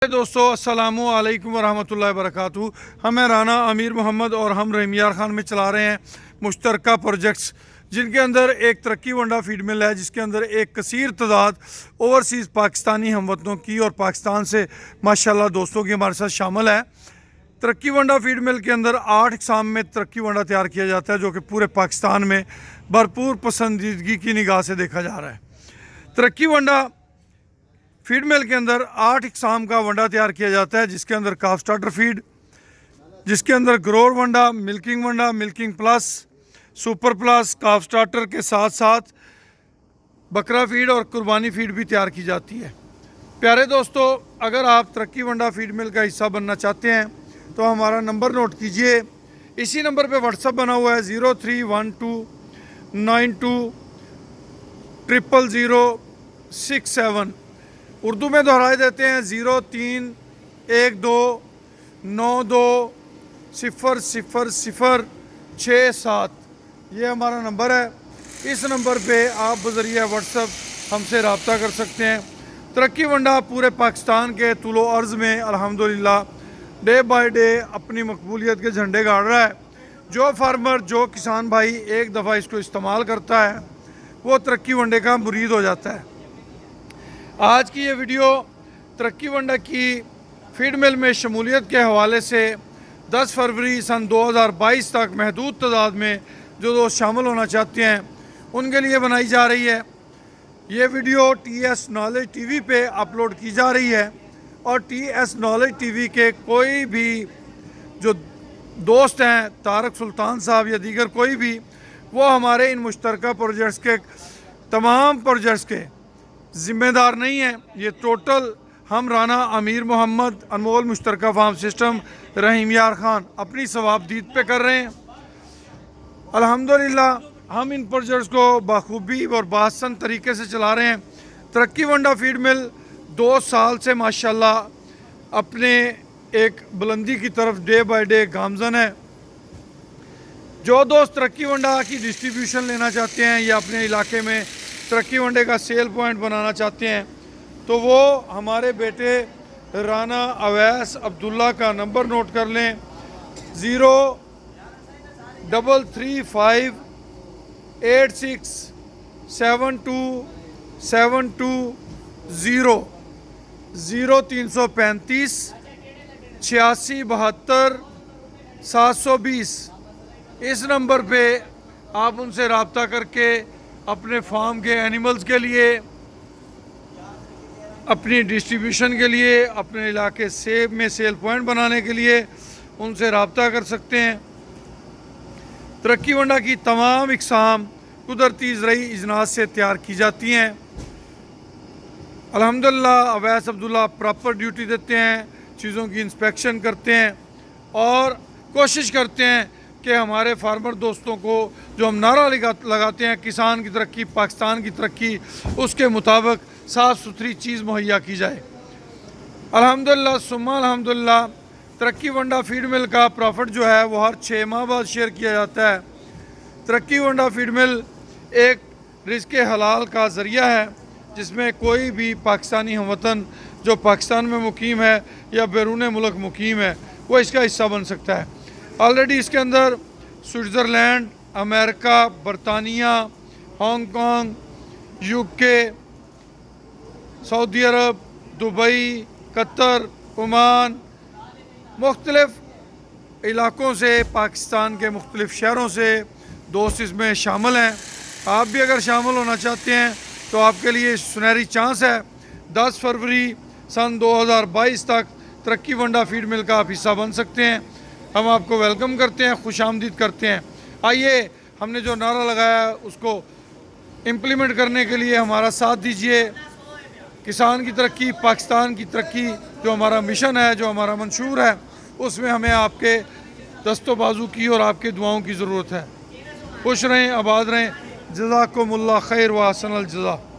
दोस्तों अस्सलामु अलैकुम वरहमतुल्लाहि वबरकातुहू। हम हैं राना अमीर मोहम्मद और हम रहीम यार खान में चला रहे हैं मुश्तरका प्रोजेक्ट्स, जिनके अंदर एक तरक्की वंडा फीड मिल है, जिसके अंदर एक कसीर तादाद ओवरसीज़ पाकिस्तानी हमवतनों की और पाकिस्तान से माशाल्लाह दोस्तों की हमारे साथ शामिल है। तरक्की वंडा फीड मिल के अंदर 8 इकसाम में तरक्की वंडा तैयार किया जाता है, जो कि पूरे पाकिस्तान में भरपूर पसंदीदगी की निगाह से देखा जा रहा है। तरक्की वंडा फीड मिल के अंदर 8 इकसाम का वंडा तैयार किया जाता है, जिसके अंदर काफ स्टार्टर फीड, जिसके अंदर ग्रोअर वंडा, milking plus, super plus, calf starter के साथ साथ बकरा फीड और कुर्बानी फीड भी तैयार की जाती है। प्यारे दोस्तों, अगर आप तरक्की वंडा फीड मिल का हिस्सा बनना चाहते हैं तो हमारा नंबर नोट कीजिए। इसी नंबर पे व्हाट्सअप बना हुआ है 031292000067। उर्दू में दोहराए देते हैं 031292000067। ये हमारा नंबर है। इस नंबर पे आप बज़रिया व्हाट्सअप हमसे रब्ता कर सकते हैं। तरक्की वंडा पूरे पाकिस्तान के तुलो अर्ज़ में अल्हम्दुलिल्लाह डे बाय डे अपनी मकबूलियत के झंडे गाड़ रहा है। जो फार्मर, जो किसान भाई एक दफ़ा इसको इस्तेमाल करता है वो तरक्की वंडे का मुरीद हो जाता है। आज की ये वीडियो तरक्की वंडा की फीड मिल में शमूलियत के हवाले से 10 फरवरी सन 2022 तक महदूद तादाद में जो दोस्त शामिल होना चाहते हैं उनके लिए बनाई जा रही है। ये वीडियो TS नॉलेज TV पे अपलोड की जा रही है और TS नॉलेज TV के कोई भी जो दोस्त हैं, तारक सुल्तान साहब या दीगर कोई भी, वो हमारे इन मुश्तरका प्रोजेक्ट्स के तमाम प्रोजेक्ट्स के ज़िम्मेदार नहीं है। ये टोटल हम राना अमीर मोहम्मद, अनमोल मुश्तरका फार्म सिस्टम, रहीम यार खान अपनी सवाबदीद पे कर रहे हैं। अल्हम्दुलिल्लाह हम इन प्रोजेक्ट्स को बखूबी और बाहसन तरीके से चला रहे हैं। तरक्की वंडा फीड मिल 2 साल से माशाल्लाह अपने एक बुलंदी की तरफ डे बाय डे गामजन है। जो दोस्त तरक्की वंडा की डिस्ट्रीब्यूशन लेना चाहते हैं या अपने इलाके में तरक्की वंडे का सेल पॉइंट बनाना चाहते हैं तो वो हमारे बेटे राना अवैस अब्दुल्ला का नंबर नोट कर लें 0335867270 0335 8672 इस नंबर पे आप उनसे रब्ता करके अपने फार्म के एनिमल्स के लिए, अपनी डिस्ट्रीब्यूशन के लिए, अपने इलाके सेब में सेल पॉइंट बनाने के लिए उनसे रब्ता कर सकते हैं। तरक्की वंडा की तमाम इकसाम कुदरती ज़रई इजनात से तैयार की जाती हैं। अल्हम्दुलिल्लाह अवैस अब्दुल्ला प्रॉपर ड्यूटी देते हैं, चीज़ों की इंस्पेक्शन करते हैं और कोशिश करते हैं कि हमारे फार्मर दोस्तों को जो हम नारा लगाते हैं किसान की तरक्की पाकिस्तान की तरक्की, उसके मुताबिक साफ़ सुथरी चीज़ मुहैया की जाए। अल्हम्दुलिल्लाह सुम्मा अल्हम्दुलिल्लाह तरक्की वंडा फीड मिल का प्रॉफिट जो है वो हर 6 माह बाद शेयर किया जाता है। तरक्की वंडा फीड मिल एक रिज़्क़ हलाल का ज़रिया है, जिसमें कोई भी पाकिस्तानी हमवतन जो पाकिस्तान में मुकीम है या बैरून मुल्क मुकीम है वो इसका हिस्सा बन सकता है। ऑलरेडी इसके अंदर स्विट्ज़रलैंड, अमेरिका, बरतानिया, हांगकॉन्ग, UK, सऊदी अरब, दुबई, कतर, ओमान, मुख्तलिफ़ इलाक़ों से, पाकिस्तान के मुख्तलिफ़ शहरों से दोस्त इसमें शामिल हैं। आप भी अगर शामिल होना चाहते हैं तो आपके लिए सुनहरी चांस है। 10 फरवरी सन 2022 तक तरक्की वंडा फीड मिल का आप हिस्सा बन सकते हैं। हम आपको वेलकम करते हैं, खुशामदीद करते हैं। आइए हमने जो नारा लगाया है उसको इम्प्लीमेंट करने के लिए हमारा साथ दीजिए। किसान की तरक्की, पाकिस्तान की तरक्की जो हमारा मिशन है, जो हमारा मंशूर है, उसमें हमें आपके दस्तो बाजू की और आपके दुआओं की ज़रूरत है। खुश रहें, आबाद रहें। जज़ाकुमुल्लाह खैर व अहसनल जज़ा।